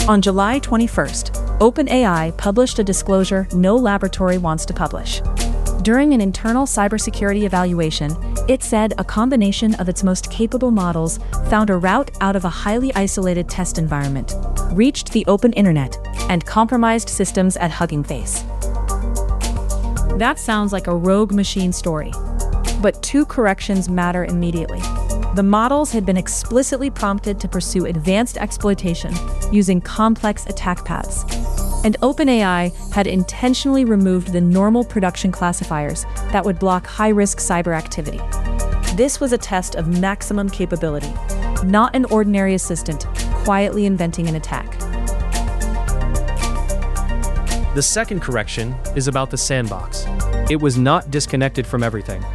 On July 21st, OpenAI published a disclosure no laboratory wants to publish. During an internal cybersecurity evaluation, it said a combination of its most capable models found a route out of a highly isolated test environment, reached the open internet, and compromised systems at Hugging Face. That sounds like a rogue machine story. But two corrections matter immediately. The models had been explicitly prompted to pursue advanced exploitation using complex attack paths. And OpenAI had intentionally removed the normal production classifiers that would block high-risk cyber activity. This was a test of maximum capability, not an ordinary assistant quietly inventing an attack. The second correction is about the sandbox. It was not disconnected from everything.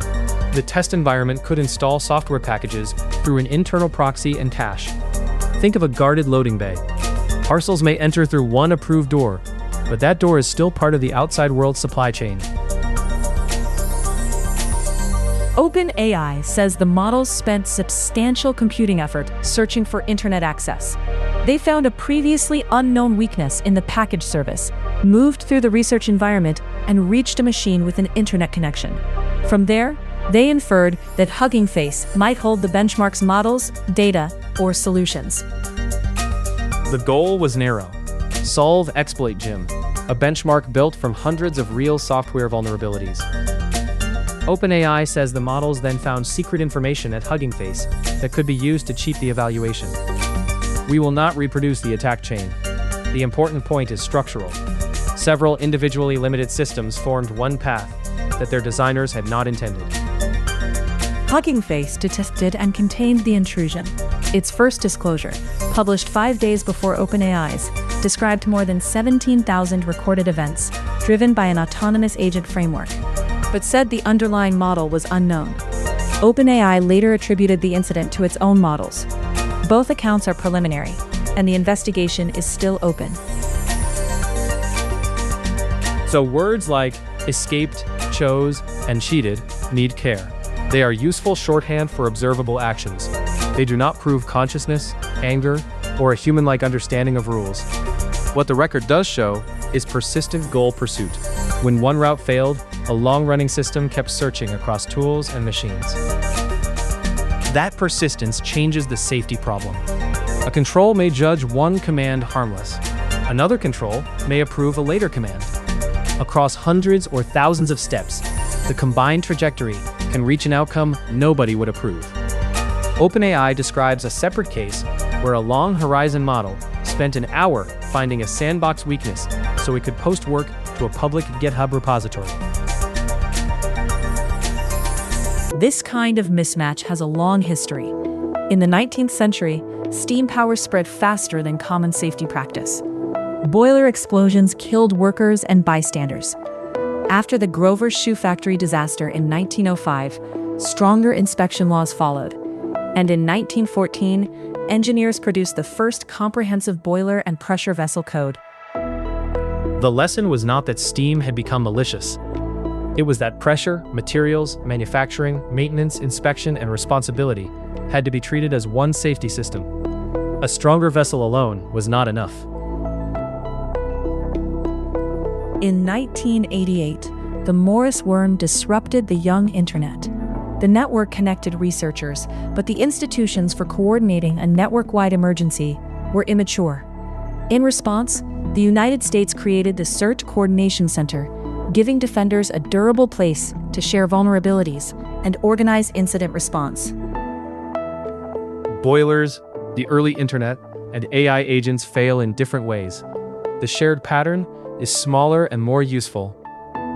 The test environment could install software packages through an internal proxy and cache. Think of a guarded loading bay. Parcels may enter through one approved door, but that door is still part of the outside world supply chain. OpenAI says the models spent substantial computing effort searching for internet access. They found a previously unknown weakness in the package service, moved through the research environment, and reached a machine with an internet connection. From there, they inferred that Hugging Face might hold the benchmark's models, data, or solutions. The goal was narrow. Solve Exploit Gym, a benchmark built from hundreds of real software vulnerabilities. OpenAI says the models then found secret information at Hugging Face that could be used to cheat the evaluation. We will not reproduce the attack chain. The important point is structural. Several individually limited systems formed one path that their designers had not intended. Hugging Face detected and contained the intrusion. Its first disclosure, published 5 days before OpenAI's, described more than 17,000 recorded events, driven by an autonomous agent framework, but said the underlying model was unknown. OpenAI later attributed the incident to its own models. Both accounts are preliminary, and the investigation is still open. So words like escaped, chose, and cheated need care. They are useful shorthand for observable actions. They do not prove consciousness, anger, or a human-like understanding of rules. What the record does show is persistent goal pursuit. When one route failed, a long-running system kept searching across tools and machines. That persistence changes the safety problem. A control may judge one command harmless. Another control may approve a later command. Across hundreds or thousands of steps, the combined trajectory can reach an outcome nobody would approve. OpenAI describes a separate case where a long horizon model spent an hour finding a sandbox weakness so it could post work to a public GitHub repository. This kind of mismatch has a long history. In the 19th century, steam power spread faster than common safety practice. Boiler explosions killed workers and bystanders. After the Grover Shoe Factory disaster in 1905, stronger inspection laws followed. And in 1914, engineers produced the first comprehensive boiler and pressure vessel code. The lesson was not that steam had become malicious. It was that pressure, materials, manufacturing, maintenance, inspection, and responsibility had to be treated as one safety system. A stronger vessel alone was not enough. In 1988, the Morris worm disrupted the young internet. The network connected researchers, but the institutions for coordinating a network-wide emergency were immature. In response, the United States created the CERT Coordination Center, giving defenders a durable place to share vulnerabilities and organize incident response. Boilers, the early internet, and AI agents fail in different ways. The shared pattern is smaller and more useful.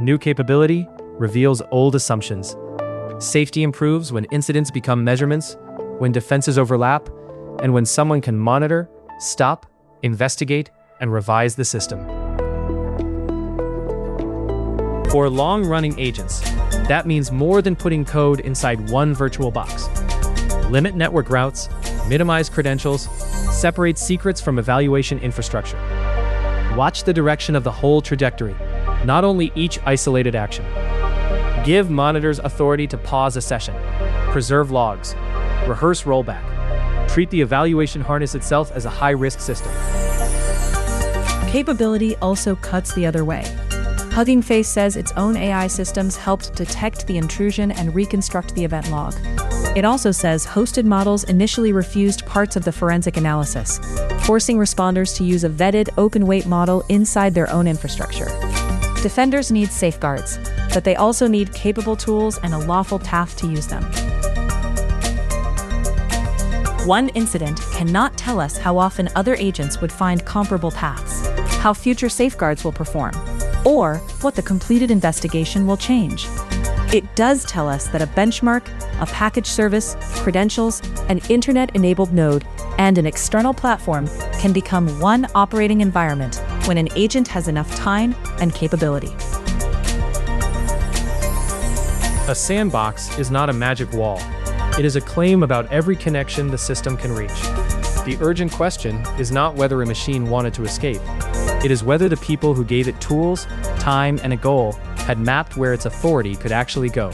New capability reveals old assumptions. Safety improves when incidents become measurements, when defenses overlap, and when someone can monitor, stop, investigate, and revise the system. For long-running agents, that means more than putting code inside one virtual box. Limit network routes, minimize credentials, separate secrets from evaluation infrastructure. Watch the direction of the whole trajectory, not only each isolated action. Give monitors authority to pause a session, preserve logs, rehearse rollback. Treat the evaluation harness itself as a high-risk system. Capability also cuts the other way. Hugging Face says its own AI systems helped detect the intrusion and reconstruct the event log. It also says hosted models initially refused parts of the forensic analysis, forcing responders to use a vetted open-weight model inside their own infrastructure. Defenders need safeguards, but they also need capable tools and a lawful path to use them. One incident cannot tell us how often other agents would find comparable paths, how future safeguards will perform, or what the completed investigation will change. It does tell us that a benchmark, a package service, credentials, an internet-enabled node, and an external platform can become one operating environment when an agent has enough time and capability. A sandbox is not a magic wall. It is a claim about every connection the system can reach. The urgent question is not whether a machine wanted to escape. It is whether the people who gave it tools, time, and a goal had mapped where its authority could actually go.